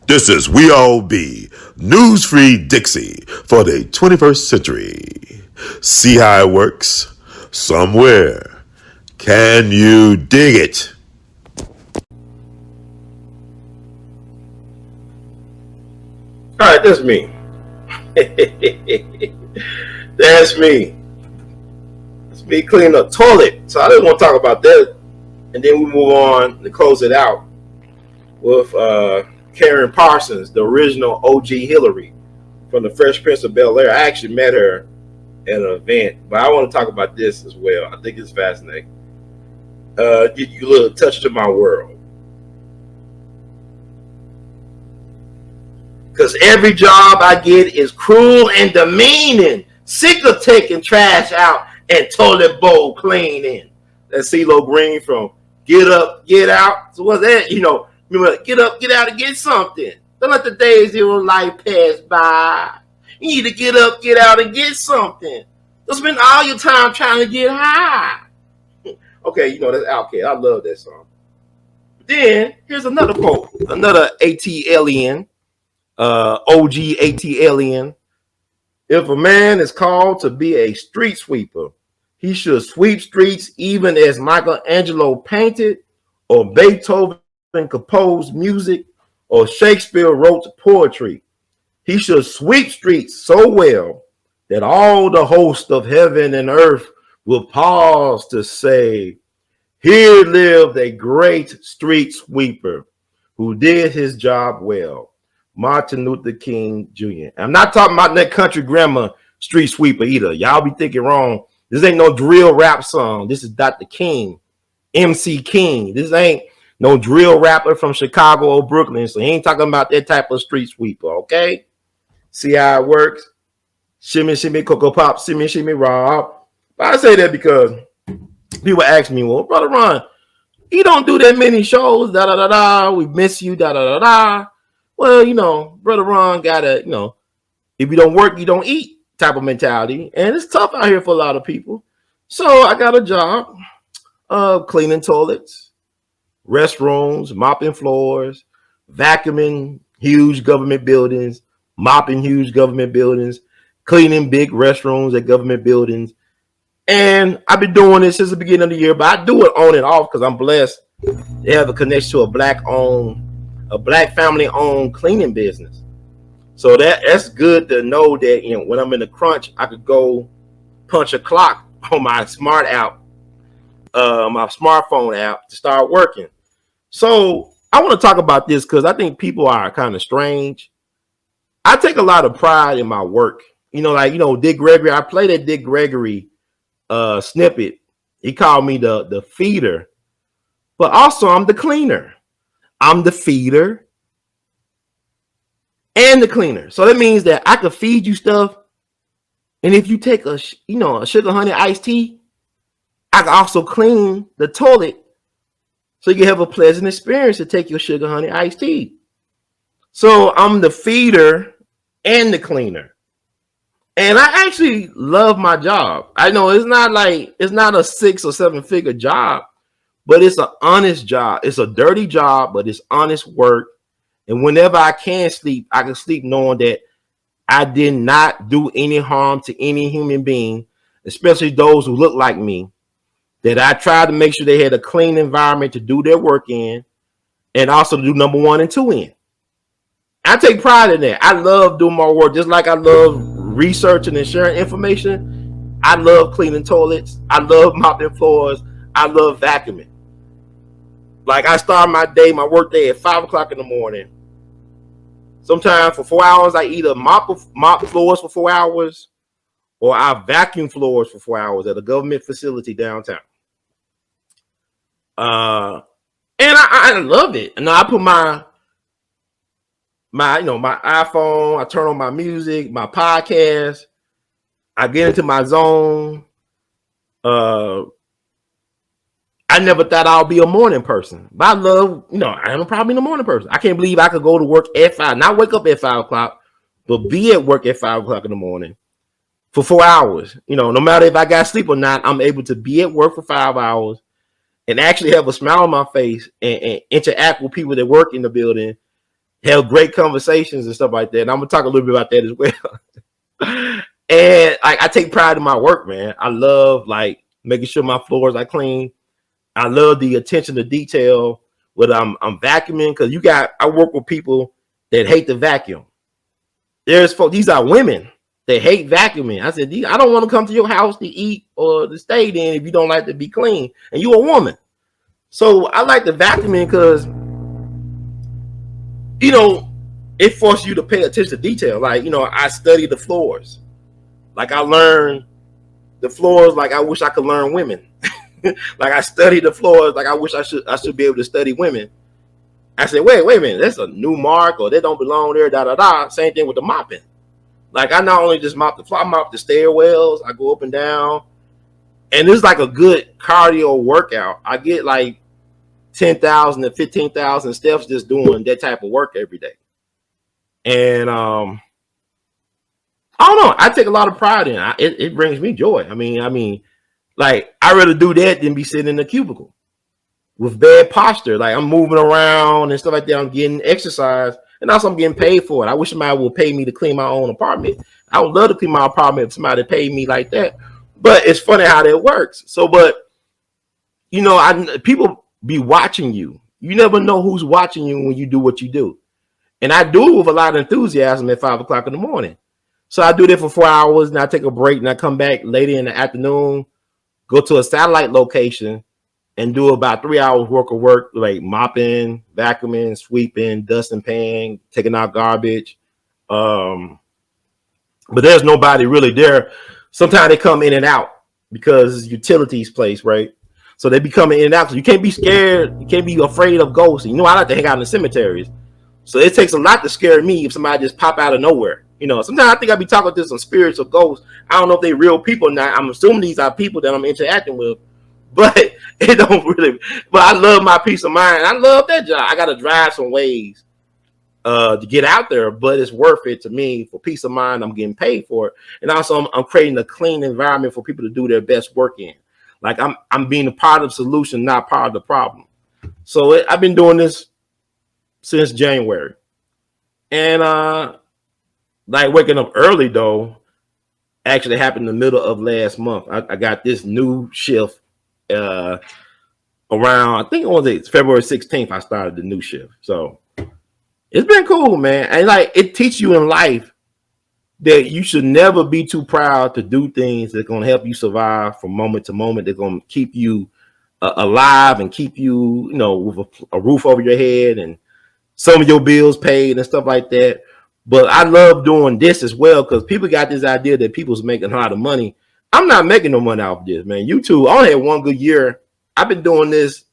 This is We All Be, News Free Dixie for the 21st century. See how it works? Somewhere. Can you dig it? All right, that's me. That's me. It's me cleaning the toilet. So I just want to talk about that, and then we move on to close it out with Karen Parsons, the original OG Hillary from the Fresh Prince of Bel-Air. I actually met her at an event, but I want to talk about this as well. I think it's fascinating. Get you a little touch to my world. Because every job I get is cruel and demeaning. Sick of taking trash out and toilet bowl cleaning. That's CeeLo Green from Get Up, Get Out. So what's that? Remember, get up, get out, and get something. Don't let the days of your life pass by. You need to get up, get out, and get something. Don't spend all your time trying to get high. Okay, that's Outkast. I love that song. But then, here's another quote. Another ATLian. OG ATLian. If a man is called to be a street sweeper, he should sweep streets even as Michelangelo painted, or Beethoven composed music, or Shakespeare wrote poetry. He should sweep streets so well that all the host of heaven and earth will pause to say, here lived a great street sweeper who did his job well. Martin Luther King Jr. I'm not talking about that country grammar street sweeper either. Y'all be thinking wrong. This ain't no drill rap song. This is Dr. King, MC King. This ain't no drill rapper from Chicago or Brooklyn. So he ain't talking about that type of street sweeper, okay? See how it works? Shimmy, shimmy, Cocoa Pop, shimmy, shimmy, Rob. But I say that because people ask me, well, Brother Ron, you don't do that many shows, da-da-da-da. We miss you, da-da-da-da. Well, Brother Ron got a, if you don't work, you don't eat type of mentality. And it's tough out here for a lot of people. So I got a job of cleaning toilets, restrooms, mopping floors, vacuuming huge government buildings, mopping huge government buildings, cleaning big restrooms at government buildings. And I've been doing this since the beginning of the year, but I do it on and off because I'm blessed to have a connection to a black family-owned cleaning business. So that's good to know that when I'm in the crunch, I could go punch a clock on my smart app, my smartphone app, to start working. So I want to talk about this because I think people are kind of strange. I take a lot of pride in my work. Dick Gregory. I played that Dick Gregory snippet. He called me the feeder, but also I'm the cleaner. I'm the feeder and the cleaner. So that means that I could feed you stuff. And if you take a sugar honey iced tea, I can also clean the toilet so you can have a pleasant experience to take your sugar honey iced tea. So I'm the feeder and the cleaner. And I actually love my job. I know it's not a 6 or 7 figure job, but it's an honest job. It's a dirty job, but it's honest work. And whenever I can sleep, I can sleep knowing that I did not do any harm to any human being, especially those who look like me, that I tried to make sure they had a clean environment to do their work in, and also to do number 1 and 2 in. I take pride in that. I love doing my work, just like I love researching and sharing information. I love cleaning toilets. I love mopping floors. I love vacuuming. Like I start my work day at 5 o'clock in the morning. Sometimes for 4 hours, I either mop floors for 4 hours, or I vacuum floors for 4 hours at a government facility downtown. And I love it. And I put my iPhone, I turn on my music, my podcast, I get into my zone. I never thought I'll be a morning person, but I love, I am probably a morning person. I can't believe I could go to work at 5, not wake up at 5 o'clock, but be at work at 5 o'clock in the morning for 4 hours. No matter if I got sleep or not, I'm able to be at work for 5 hours and actually have a smile on my face and interact with people that work in the building have great conversations and stuff like that. And I'm gonna talk a little bit about that as well. And like I take pride in my work, man. I love like making sure my floors are clean. I love the attention to detail when I'm vacuuming, because I work with people that hate to vacuum. There's folks, these are women that hate vacuuming. I said, I don't want to come to your house to eat or to stay then if you don't like to be clean and you a woman. So I like the vacuuming because, you know, it forces you to pay attention to detail. Like, you know, I study the floors. Like I learn the floors like I wish I could learn women. Like I study the floors like I wish I should be able to study women. I said, wait a minute, that's a new mark, or they don't belong there, da da da. Same thing with the mopping. Like I not only just mop the floor, I mop the stairwells, I go up and down. And it's like a good cardio workout. I get like 10,000 to 15,000 steps just doing that type of work every day. And I don't know, I take a lot of pride in it. It brings me joy. I mean, like I'd rather do that than be sitting in a cubicle with bad posture. Like I'm moving around and stuff like that. I'm getting exercise, and also I'm getting paid for it. I wish somebody would pay me to clean my own apartment. I would love to clean my apartment if somebody paid me like that. But it's funny how that works. So, but you know, people be watching you. You never know who's watching you when you do what you do. And I do it with a lot of enthusiasm at 5 o'clock in the morning. So I do that for 4 hours, and I take a break, and I come back later in the afternoon, go to a satellite location, and do about 3 hours worth of work, like mopping, vacuuming, sweeping, dusting, pan, taking out garbage. But there's nobody really there. Sometimes they come in and out because it's utilities place, right? So they be coming in and out. So you can't be scared. You can't be afraid of ghosts. You know, I like to hang out in the cemeteries. So it takes a lot to scare me if somebody just pop out of nowhere. You know, sometimes I think I be talking to some spirits or ghosts. I don't know if they real people or not. I'm assuming these are people that I'm interacting with. But it don't really. But I love my peace of mind. I love that job. I got to drive some ways to get out there, but it's worth it to me for peace of mind. I'm getting paid for it, and also I'm creating a clean environment for people to do their best work in. Like I'm being a part of the solution, not part of the problem. So I've been doing this since January, and like waking up early though actually happened in the middle of last month. I got this new shift. Around I think it was February 16th I started the new shift. So it's been cool, man. And like it teaches you in life that you should never be too proud to do things that's going to help you survive from moment to moment. They're going to keep you alive and keep you, you know, with a roof over your head and some of your bills paid and stuff like that. But I love doing this as well because people got this idea that people's making a lot of money. I'm not making no money off this, man. YouTube, I only had 1 good year. I've been doing this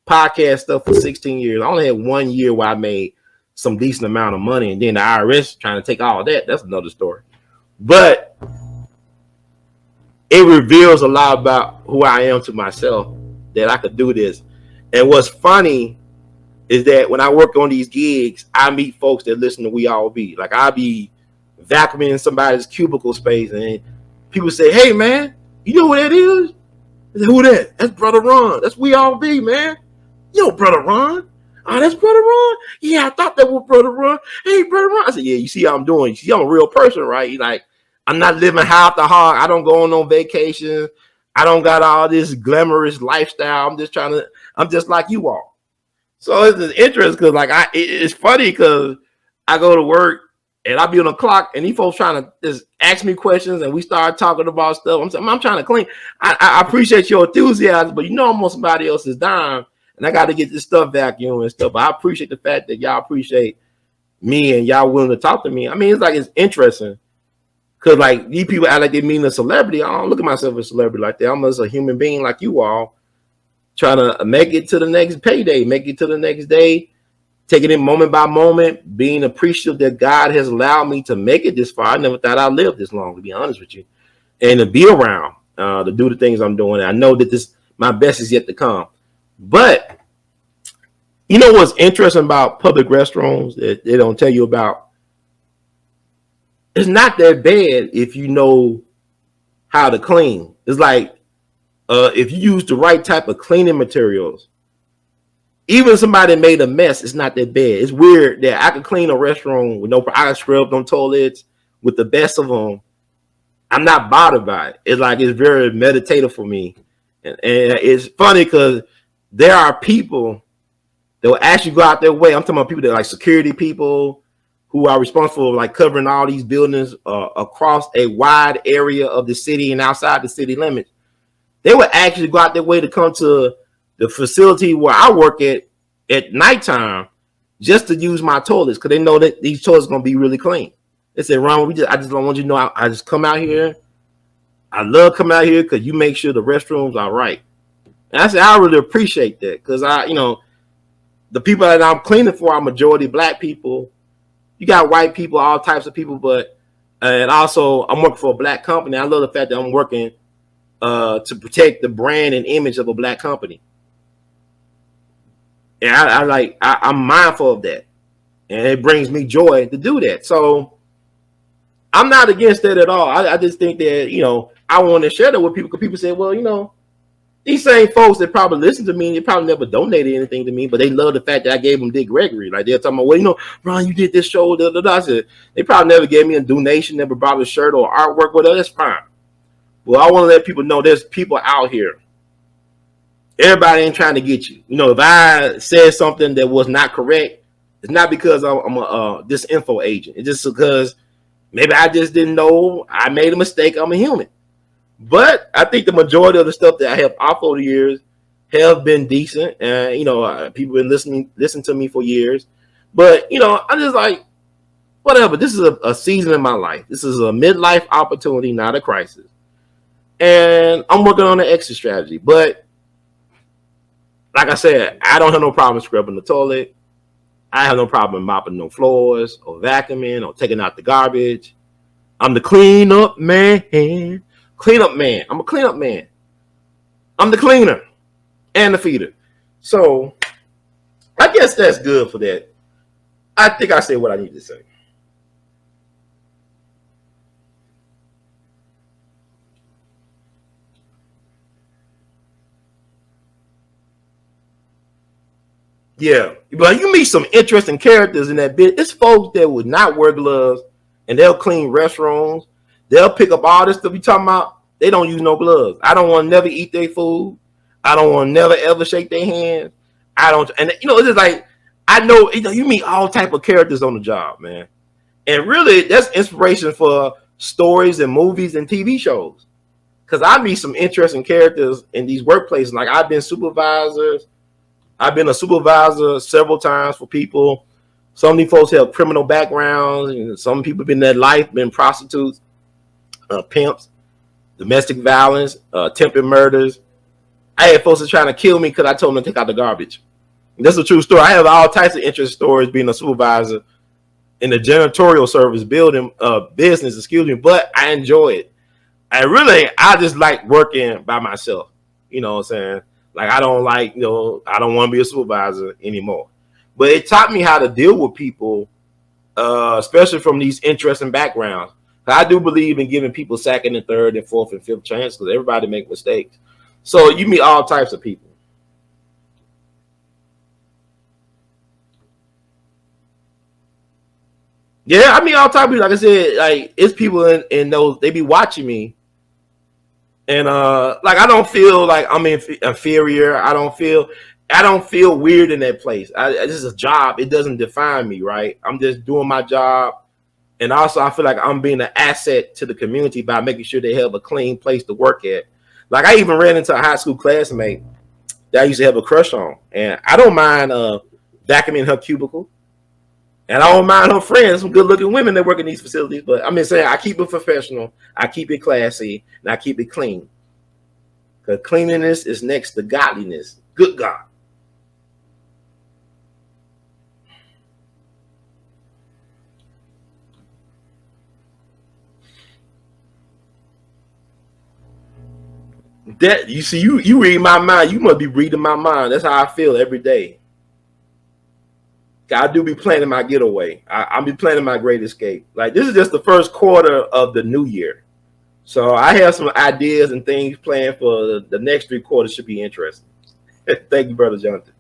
podcast stuff for 16 years. I only had 1 year where I made some decent amount of money, and then the IRS trying to take all of that. That's another story. But it reveals a lot about who I am to myself, that I could do this. And what's funny is that when I work on these gigs, I meet folks that listen to We All Be. Like I'll be vacuuming in somebody's cubicle space, and people say, "Hey, man, you know what that is?" I say, "Who that?" "That's Brother Ron. That's We All Be, man." "You know Brother Ron?" "Oh, that's Brother Ron?" "Yeah, I thought that was Brother Ron." "Hey, Brother Ron." I said, "Yeah, you see how I'm doing. You see I'm a real person, right?" You're like, I'm not living half the hog. I don't go on no vacation. I don't got all this glamorous lifestyle. I'm just like you all. So it's interesting because like it's funny because I go to work and I be on the clock and these folks trying to just ask me questions and we start talking about stuff. I'm trying to clean. I appreciate your enthusiasm, but you know I'm on somebody else's dime and I got to get this stuff vacuumed and stuff. But I appreciate the fact that y'all appreciate me and y'all willing to talk to me. I mean, it's interesting because like these people act like they mean a celebrity. I don't look at myself as a celebrity like that. I'm just a human being like you all, trying to make it to the next payday, make it to the next day, taking it moment by moment, being appreciative that God has allowed me to make it this far. I never thought I'd live this long, to be honest with you, and to be around, to do the things I'm doing. I know that my best is yet to come. But you know what's interesting about public restrooms that they don't tell you about? It's not that bad if you know how to clean. It's like, if you use the right type of cleaning materials, even somebody made a mess, it's not that bad. It's weird that I can clean a restroom with no, I can scrub them toilets with the best of them. I'm not bothered by it. It's like, it's very meditative for me. And it's funny because there are people that will actually go out their way. I'm talking about people that are like security people who are responsible for like covering all these buildings across a wide area of the city and outside the city limits. They would actually go out their way to come to the facility where I work at nighttime just to use my toilets because they know that these toilets are going to be really clean. They said, Ron, I just don't want you to know I just come out here. I love coming out here because you make sure the restrooms are right. And I said, I really appreciate that because the people that I'm cleaning for are majority black people. You got white people, all types of people, but and also I'm working for a black company. I love the fact that I'm working to protect the brand and image of a black company. And I'm mindful of that. And it brings me joy to do that. So I'm not against that at all. I just think that, I want to share that with people because people say, well, these same folks that probably listen to me, they probably never donated anything to me, but they love the fact that I gave them Dick Gregory. Like they're talking about, Ron, you did this show. I said, they probably never gave me a donation, never bought a shirt or artwork, whatever. That's fine. Well, I want to let people know there's people out here. Everybody ain't trying to get you. If I said something that was not correct, it's not because I'm a disinfo agent. It's just because maybe I just didn't know. I made a mistake. I'm a human. But I think the majority of the stuff that I have off over the years have been decent. And, people have been listening to me for years. But, I'm just like, whatever. This is a season in my life. This is a midlife opportunity, not a crisis. And I'm working on an exit strategy. But like I said, I don't have no problem scrubbing the toilet. I have no problem mopping no floors or vacuuming or taking out the garbage. I'm the cleanup man. Cleanup man. I'm a cleanup man. I'm the cleaner and the feeder. So I guess that's good for that. I think I said what I need to say. Yeah, but you meet some interesting characters in that bit. It's folks that would not wear gloves and they'll clean restrooms. They'll pick up all this stuff you talking about. They don't use no gloves. I don't want to never eat their food. I don't want to never ever shake their hands. I don't, and it's just like I know you meet all type of characters on the job, man. And really, that's inspiration for stories and movies and TV shows. Because I meet some interesting characters in these workplaces. Like I've been a supervisor several times for people. Some of these folks have criminal backgrounds, and some people have been in their life, been prostitutes, pimps, domestic violence, attempted murders. I had folks that trying to kill me because I told them to take out the garbage. And that's a true story. I have all types of interesting stories being a supervisor in the janitorial service building business, but I enjoy it. I just like working by myself. You know what I'm saying? Like I don't I don't want to be a supervisor anymore. But it taught me how to deal with people, especially from these interesting backgrounds. I do believe in giving people second and third and fourth and fifth chance because everybody make mistakes. So you meet all types of people. Yeah, I mean all types of people. Like I said, like it's people in those, they be watching me. And like I don't feel like I'm inferior. I don't feel weird in that place. This is a job. It doesn't define me, right? I'm just doing my job. And also I feel like I'm being an asset to the community by making sure they have a clean place to work at. Like I even ran into a high school classmate that I used to have a crush on. And I don't mind vacuuming her cubicle. And I don't mind her friends, some good looking women that work in these facilities. But I'm just saying I keep it professional, I keep it classy, and I keep it clean. Because cleanliness is next to godliness. Good God. That you see, you read my mind. You must be reading my mind. That's how I feel every day. I do be planning my getaway. I'll be planning my great escape. Like this is just the first quarter of the new year. So I have some ideas and things planned for the next 3 quarters. Should be interesting. Thank you, Brother Jonathan.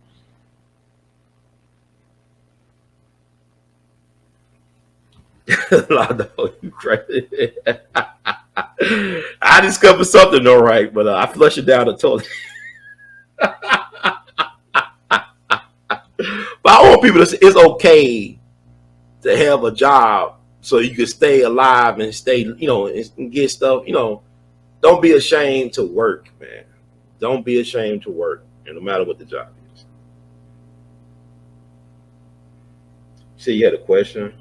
Londo, you crazy. I discovered something all right, but I flushed it down the toilet. But I want people to say it's okay to have a job so you can stay alive and stay, and get stuff, Don't be ashamed to work, man. Don't be ashamed to work, and no matter what the job is. See, you had a question?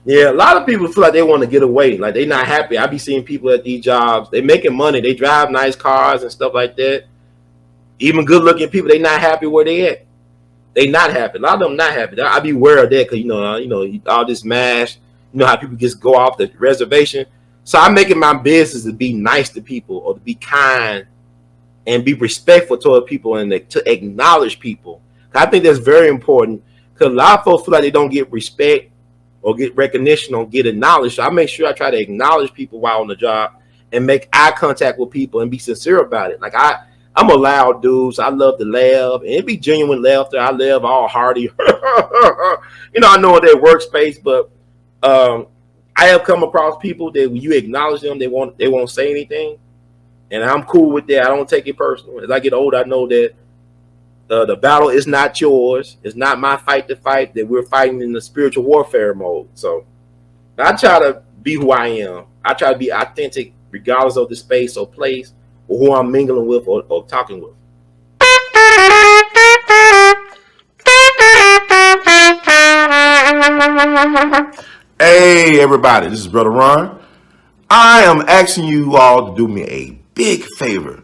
Yeah, a lot of people feel like they want to get away, like they're not happy. I be seeing people at these jobs, they making money, they drive nice cars and stuff like that. Even good looking people, they not happy where they at. They not happy. A lot of them not happy. I be aware of that because all this mash. You know how people just go off the reservation. So I'm making my business to be nice to people or to be kind and be respectful toward people and to acknowledge people. I think that's very important because a lot of folks feel like they don't get respect or get recognition or get acknowledged. So I make sure I try to acknowledge people while on the job and make eye contact with people and be sincere about it. Like I'm a loud dude, so I love to laugh and it be genuine laughter. I laugh all hearty. I know their workspace, but I have come across people that when you acknowledge them, they won't say anything, and I'm cool with that. I don't take it personal. As I get older, I know that the battle is not yours. It's not my fight to fight. That we're fighting in the spiritual warfare mode. So I try to be who I am. I try to be authentic, regardless of the space or place or who I'm mingling with or talking with. Hey, everybody, this is Brother Ron. I am asking you all to do me a big favor.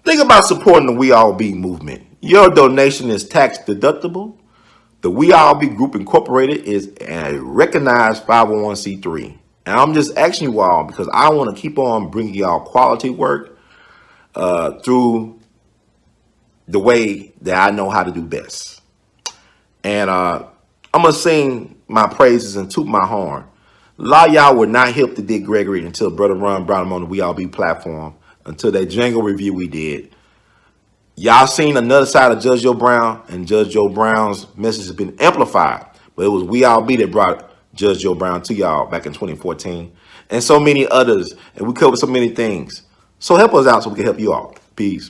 Think about supporting the We All Be movement. Your donation is tax deductible. The We All Be Group Incorporated is a recognized 501c3. And I'm just asking you all because I want to keep on bringing y'all quality work through the way that I know how to do best. And I'm going to sing my praises and toot my horn. A lot of y'all were not hip to Dick Gregory until Brother Ron brought him on the We All Be platform, until that Django review we did. Y'all seen another side of Judge Joe Brown, and Judge Joe Brown's message has been amplified. But it was We All Be that brought Judge Joe Brown to y'all back in 2014. And so many others. And we covered so many things. So help us out so we can help you all. Peace.